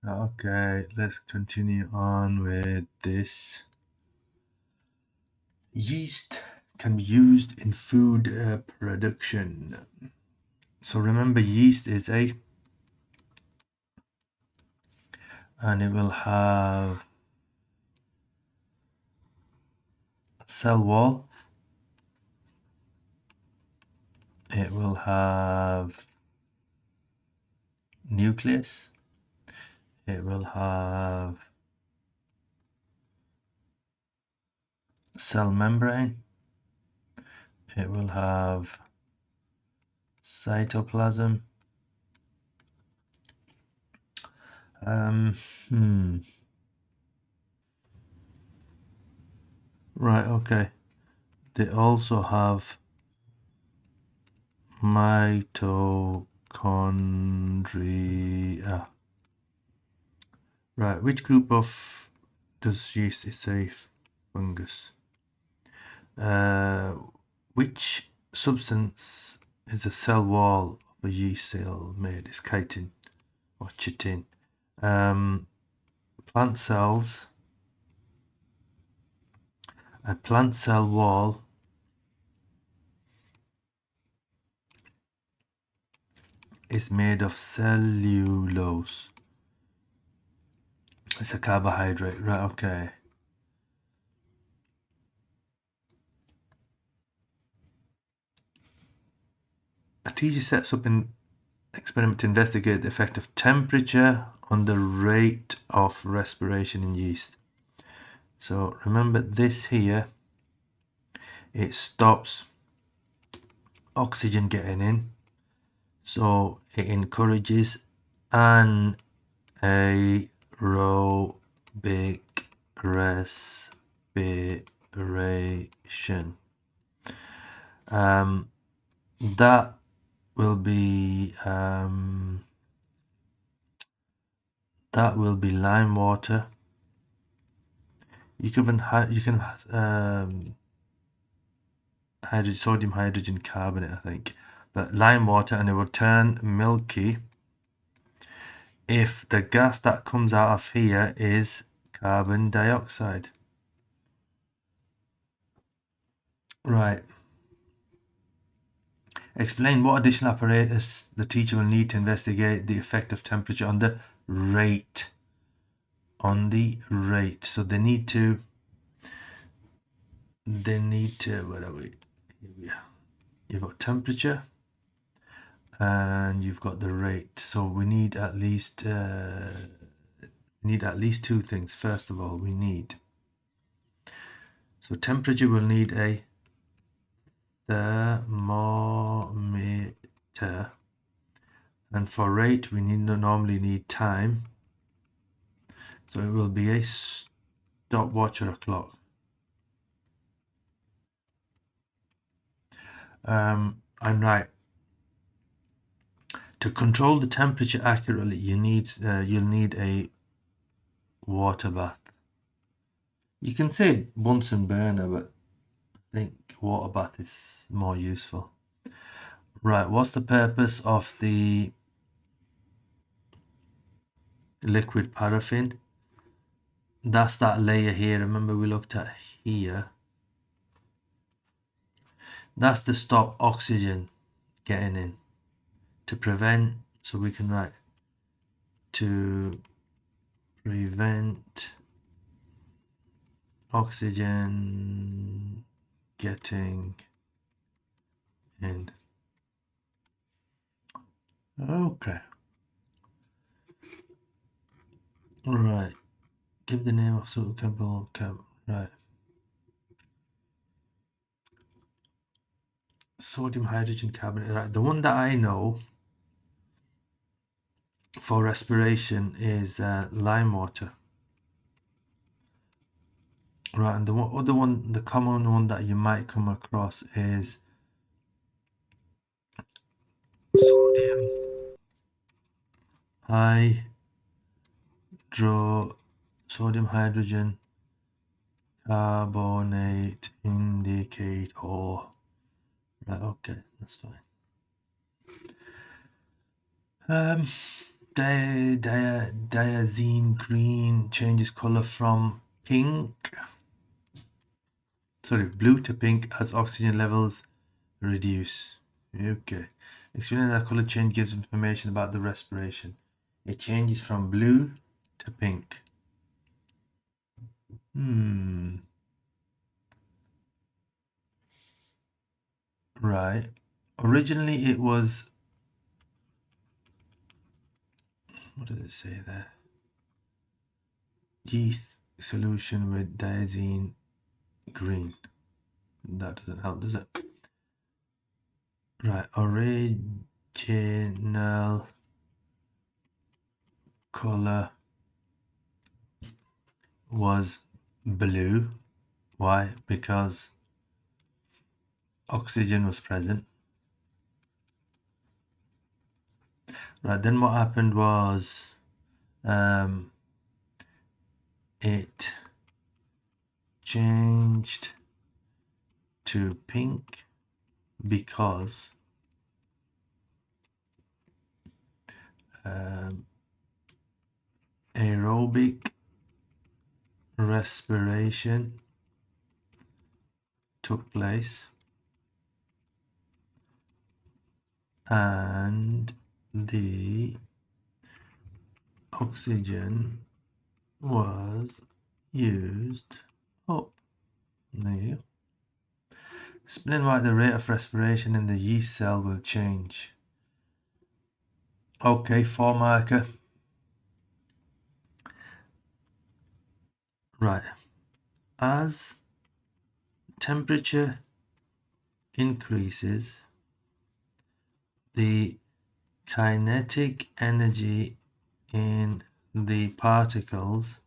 Okay, let's continue on with this. Yeast can be used in food production. So remember, yeast is and it will have a cell wall. It will have nucleus. It will have cell membrane. It will have cytoplasm. Right, okay. They also have mitochondria. Right, which group of does yeast is a fungus? Which substance is the cell wall of a yeast cell made? Is chitin or chitin? Plant cells. A plant cell wall is made of cellulose. It's a carbohydrate, right? Okay. A teacher sets up an experiment to investigate the effect of temperature on the rate of respiration in yeast. So remember this here, it stops oxygen getting in, so it encourages anaerobic respiration. That will be lime water. You can sodium hydrogen carbonate, I think, but lime water, and it will turn milky if the gas that comes out of here is carbon dioxide. Right. Explain what additional apparatus the teacher will need to investigate the effect of temperature on the rate. So they need to, where are we? You've got temperature and you've got the rate. So we need at least two things. First of all, so temperature will need a thermometer, and for rate we normally need time, so it will be a stopwatch or a clock. I'm right. To control the temperature accurately, you'll need a water bath. You can say Bunsen burner, but I think water bath is more useful. Right, what's the purpose of the liquid paraffin? That's that layer here. Remember we looked at here. That's to stop oxygen getting in. To prevent, so we can write to prevent oxygen getting in. Okay. Right. Give the name of suitable right. Sodium hydrogen carbonate. Right. The one that I know for respiration is lime water. Right, and the other one, the common one that you might come across is sodium hydrogen carbonate indicator. Right, okay, that's fine. diazine green changes color from blue to pink as oxygen levels reduce. Okay. Explaining that color change gives information about the respiration. It changes from blue to pink. Right. Originally it was, what did it say there? Yeast solution with diazine green. That doesn't help, does it? Right. Original color was blue. Why? Because oxygen was present. Right, then what happened was it changed to pink because aerobic respiration took place and the oxygen was used up. There you go. Explain why the rate of respiration in the yeast cell will change. Okay, 4 marker. Right. As temperature increases, the kinetic energy in the particles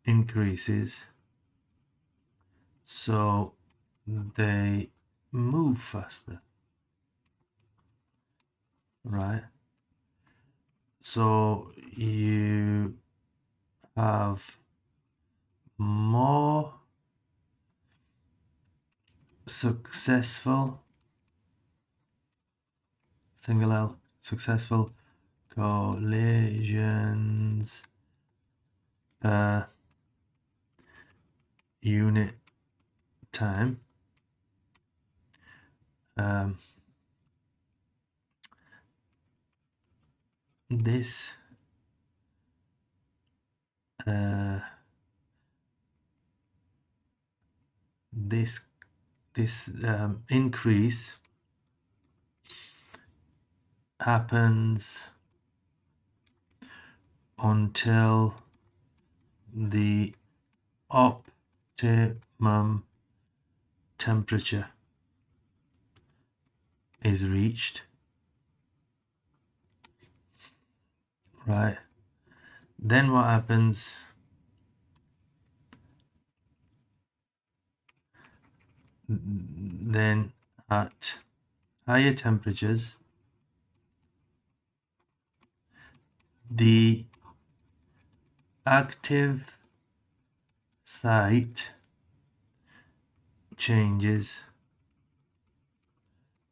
increases, so they move faster, right? So you have more successful, single L, successful collisions per unit time. This increase happens until the optimum temperature is reached, right? Then what happens? Then at higher temperatures, the active site changes,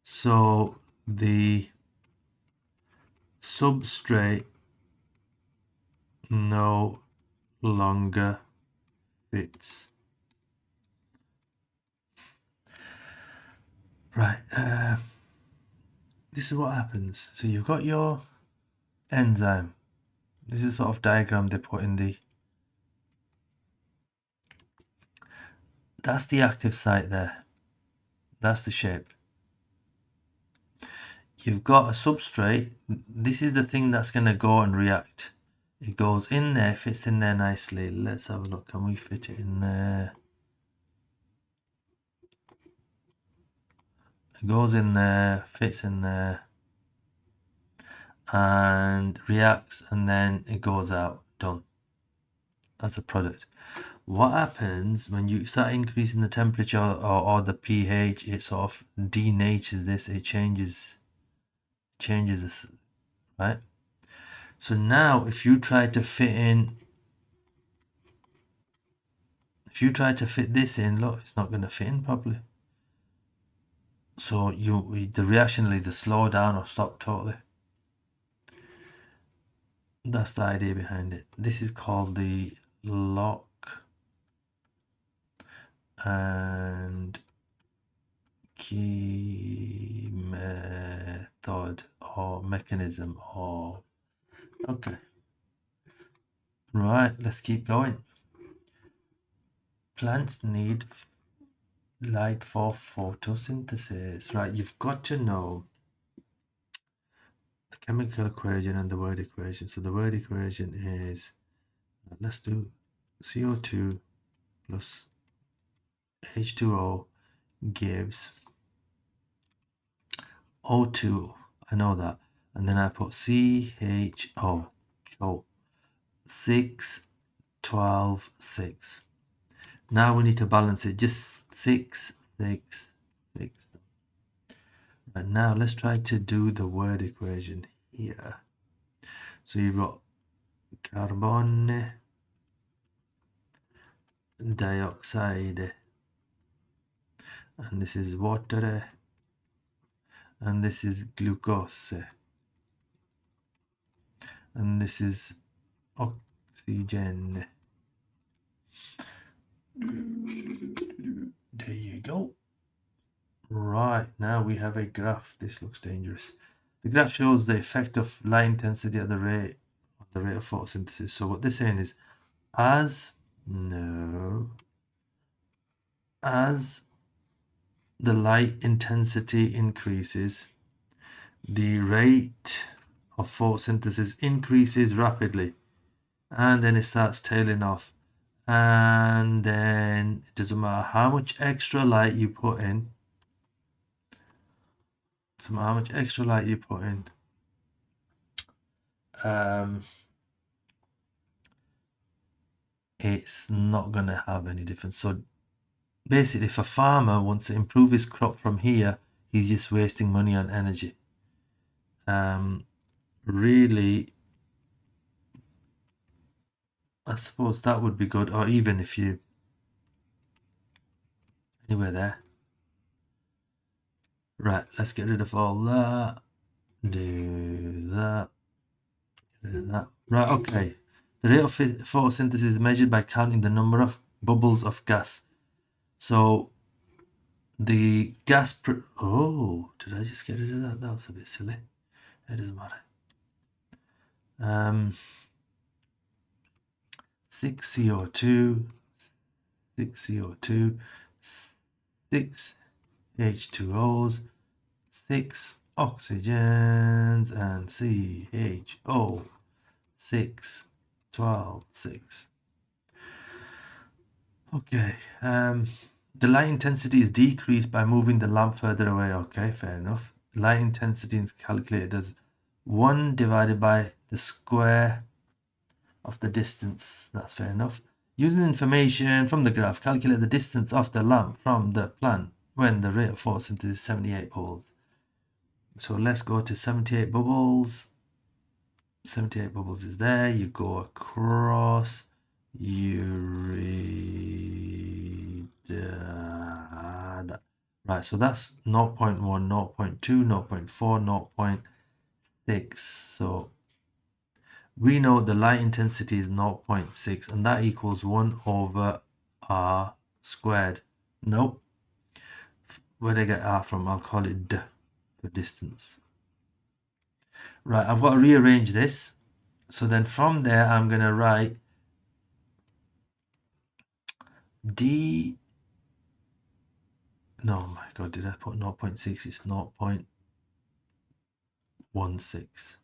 so the substrate no longer fits. Right, this is what happens. So you've got your enzyme. This is sort of diagram they put in the, that's the active site there. That's the shape. You've got a substrate. This is the thing that's going to go and react. It goes in there, fits in there nicely. Let's have a look. Can we fit it in there? It goes in there, fits in there, and reacts, and then it goes out. Done. That's a product. What happens when you start increasing the temperature or the pH? It sort of denatures this. It changes this, right? So now if you try to fit this in, look, it's not going to fit in properly. So the reaction will either slow down or stop totally. That's the idea behind it. This is called the lock and key method or mechanism or okay. Right, let's keep going. Plants need light for photosynthesis. Right, you've got to know the chemical equation and the word equation. So the word equation is, let's do CO2 plus H2O gives O2. I know that. And then I put CHO. CHO. 6, 12, 6. Now we need to balance it. Just 6, 6, 6. Right, now let's try to do the word equation here. So you've got carbon dioxide, and this is water, and this is glucose, and this is oxygen. There you go. Right, now we have a graph. This looks dangerous. The graph shows the effect of light intensity at the rate of photosynthesis. So what they're saying is, as the light intensity increases, the rate of photosynthesis increases rapidly, and then it starts tailing off, and then it doesn't matter how much extra light you put in. So how much extra light you put in, it's not going to have any difference. So basically, if a farmer wants to improve his crop from here, he's just wasting money on energy. Really, I suppose that would be good, or even if you anywhere there. Right, let's get rid of all that. Do that. Get rid of that. Right, okay. The rate of photosynthesis is measured by counting the number of bubbles of gas. So the gas. Oh, did I just get rid of that? That was a bit silly. It doesn't matter. 6 CO2, 6 CO2, 6 H2Os, 6 oxygens, and CHO, 6, 12, 6. Okay, the light intensity is decreased by moving the lamp further away. Okay, fair enough. Light intensity is calculated as 1 divided by the square of the distance. That's fair enough. Using information from the graph, calculate the distance of the lamp from the plant when the rate of photosynthesis is 78 bubbles. So let's go to 78 bubbles. 78 bubbles is there. You go across. You read that. Right, so that's 0.1, 0.2, 0.4, 0.6. So we know the light intensity is 0.6, and that equals 1 over r squared. Nope. Where did I get r from? I'll call it d for distance. Right, I've got to rearrange this. So then from there, I'm going to write d. No, my God, did I put 0.6? It's 0.16.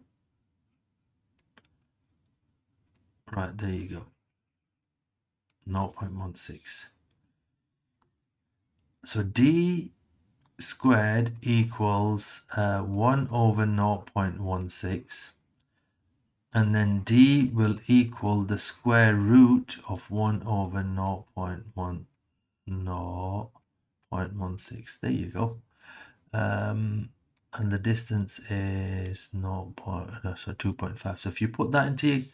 Right, there you go. 0.16. So d squared equals 1 over 0.16, and then d will equal the square root of 1 over 0.16. There you go. And the distance is 2.5. So if you put that into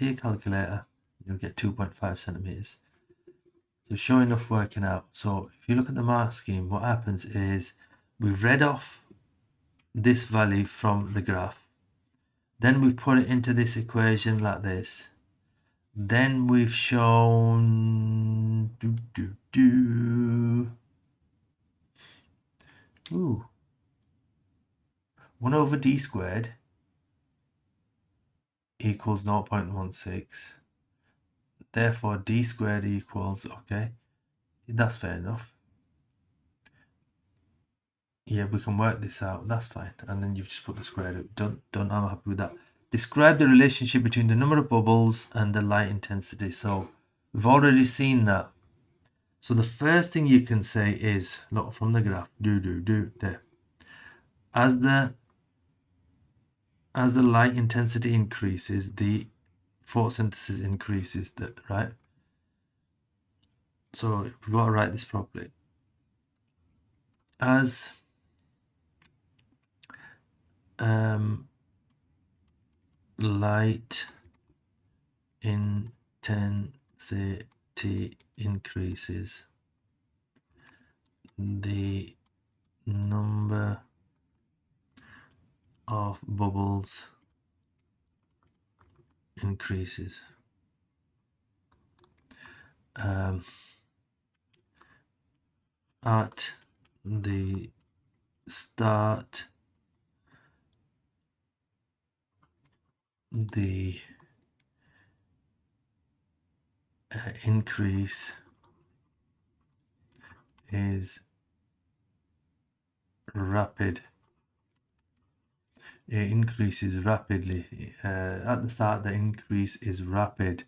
your calculator, you'll get 2.5 centimeters. So sure enough, working out. So if you look at the mark scheme, what happens is we've read off this value from the graph, Then we put it into this equation like this. Then we've shown 1 over d squared equals 0.16. Therefore, d squared equals, okay, that's fair enough. Yeah, we can work this out, that's fine. And then you've just put the square root. Done, I'm happy with that. Describe the relationship between the number of bubbles and the light intensity. So we've already seen that. So the first thing you can say is, look from the graph, there. As the light intensity increases, the photosynthesis increases, right? So we've got to write this properly. As light intensity increases, the number of bubbles increases. At the start, the increase is rapid. It increases rapidly. At the start, the increase is rapid.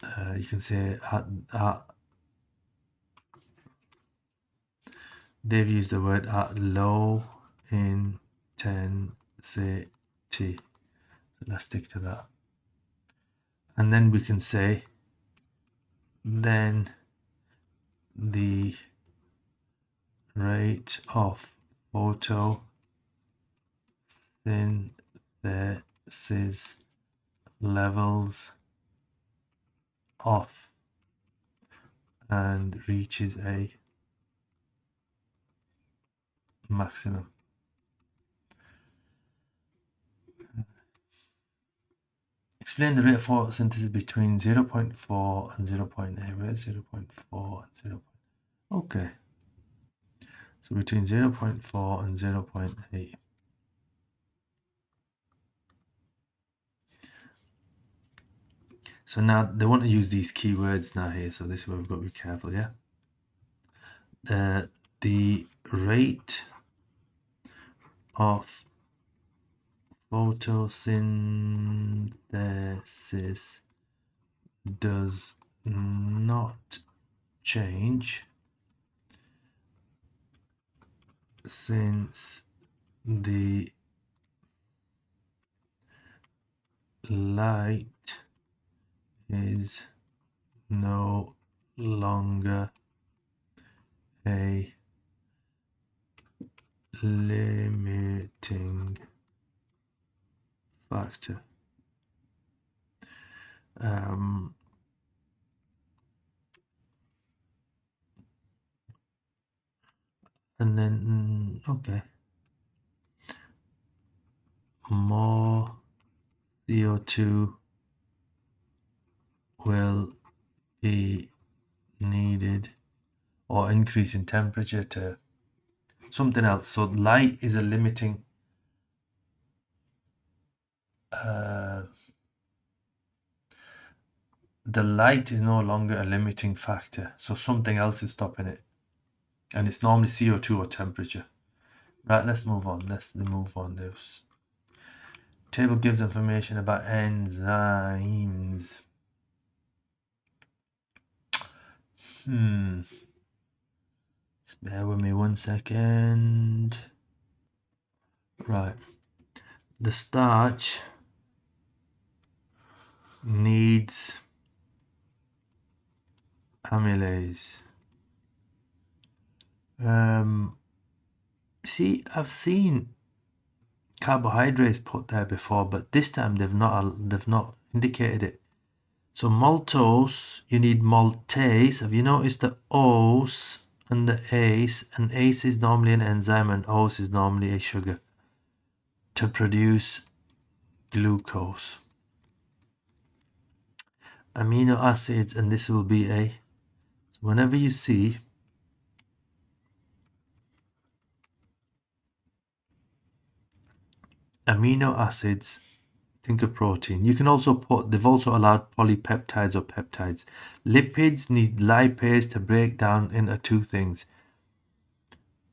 You can say they've used the word at low intensity. So let's stick to that. And then we can say then the rate of photosynthesis levels off and reaches a maximum. Explain the rate of photosynthesis between 0.4 and 0.8. Where is 0.4 and 0. Okay. So between 0.4 and 0.8. So now they want to use these keywords now here. So this is where we've got to be careful, yeah? The rate of photosynthesis does not change since the light is no longer a limiting factor. And then, okay, more CO2 will be needed, or increase in temperature to something else. So light is a limiting the light is no longer a limiting factor, so something else is stopping it, and it's normally CO2 or temperature. Right, let's move on. This table gives information about enzymes. Just bear with me 1 second. Right, the starch needs amylase. See, I've seen carbohydrates put there before, but this time they've not indicated it. So maltose, you need maltase. Have you noticed the O's and the A's? And ACE is normally an enzyme and O's is normally a sugar. to produce glucose. Amino acids, and this will be a, whenever you see amino acids, think of protein. You can also put, they've also allowed polypeptides or peptides. Lipids need lipase to break down into two things: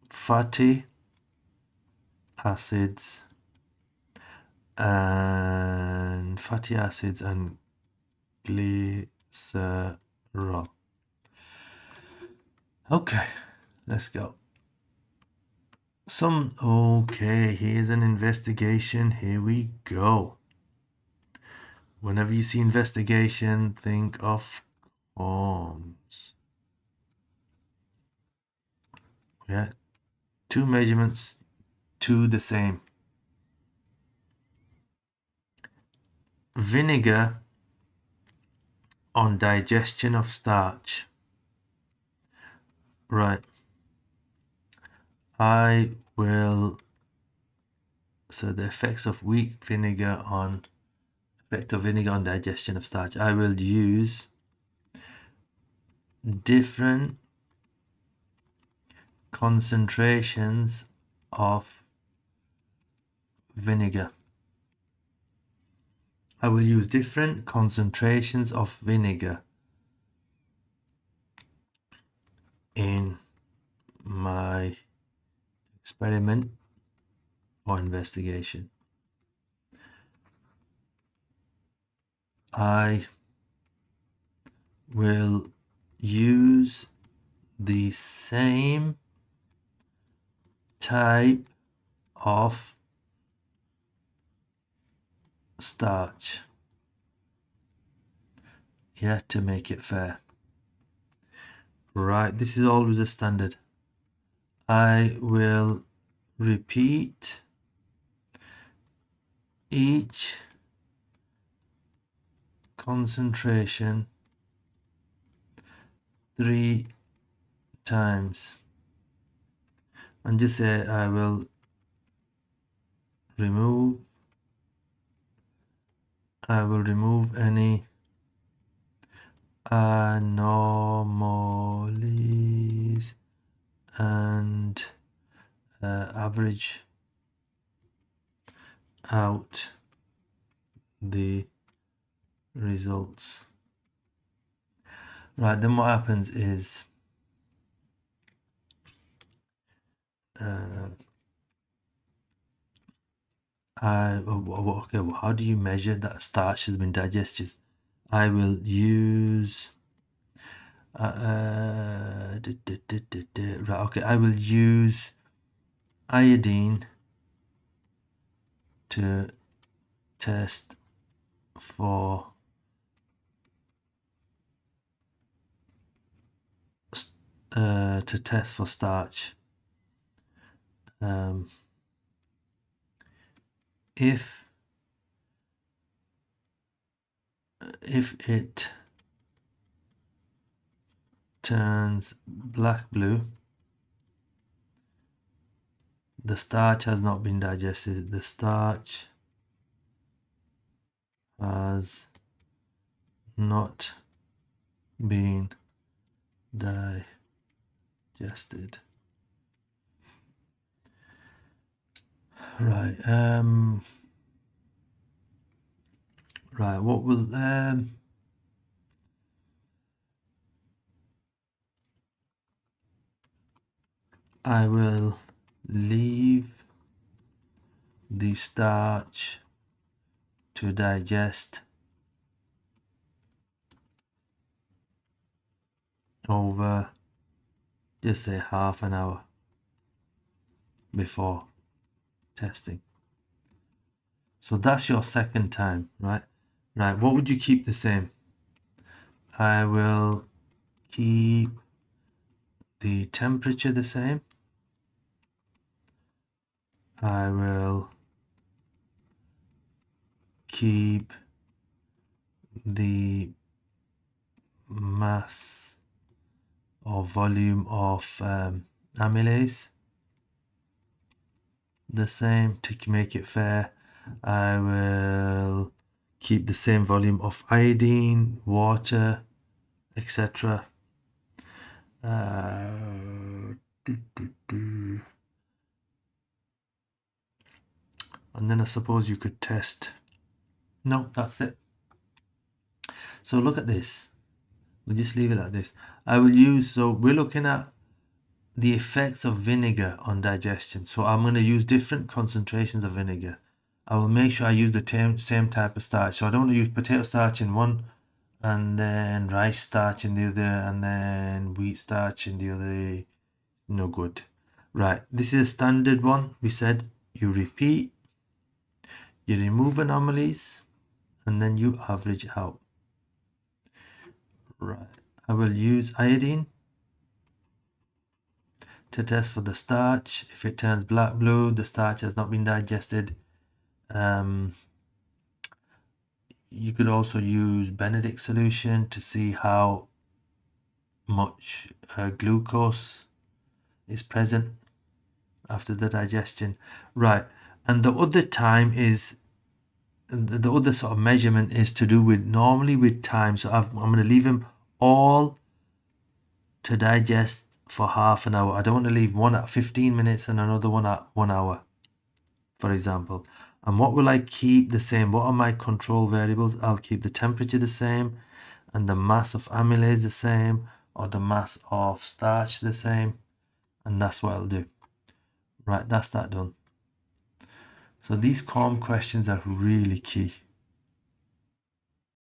fatty acids and glycerol. Okay, let's go. Okay, here's an investigation. Here we go. Whenever you see investigation, think of forms. Yeah, two measurements, two the same. Vinegar on digestion of starch. Right. I will, so the effects of weak vinegar on, effect of vinegar on digestion of starch. I will use different concentrations of vinegar. I will use different concentrations of vinegar in my experiment or investigation. I will use the same type of starch, yeah, to make it fair. Right, this is always a standard. I will repeat each concentration 3 times, and just say I will remove any anomalies and average out the results. Right, then what happens is okay, well, how do you measure that starch has been digested? I will use right, okay, I will use iodine to test for starch. If it turns black blue, the starch has not been digested. The starch has not been digested. Right. Right. What will I will leave the starch to digest over, just say, half an hour before testing. So that's your second time, right? Right, what would you keep the same? I will keep the temperature the same. I will keep the mass or volume of amylase the same to make it fair. I will keep the same volume of iodine, water, etc. And then I suppose you could test. No, that's it. So look at this. We'll just leave it like this. I will use, so we're looking at the effects of vinegar on digestion. So I'm going to use different concentrations of vinegar. I will make sure I use the same type of starch. So I don't want to use potato starch in one, and then rice starch in the other, and then wheat starch in the other. No good. Right, this is a standard one. We said you repeat, you remove anomalies, and then you average out. Right, I will use iodine to test for the starch. If it turns black blue, the starch has not been digested. You could also use Benedict solution to see how much glucose is present after the digestion. Right, and the other time is the other sort of measurement is to do with normally with time. So I'm going to leave them all to digest for half an hour. I don't want to leave one at 15 minutes and another one at 1 hour, for example. And what will I keep the same? What are my control variables? I'll keep the temperature the same and the mass of amylase the same, or the mass of starch the same, and that's what I'll do. Right, that's that done. So these calm questions are really key.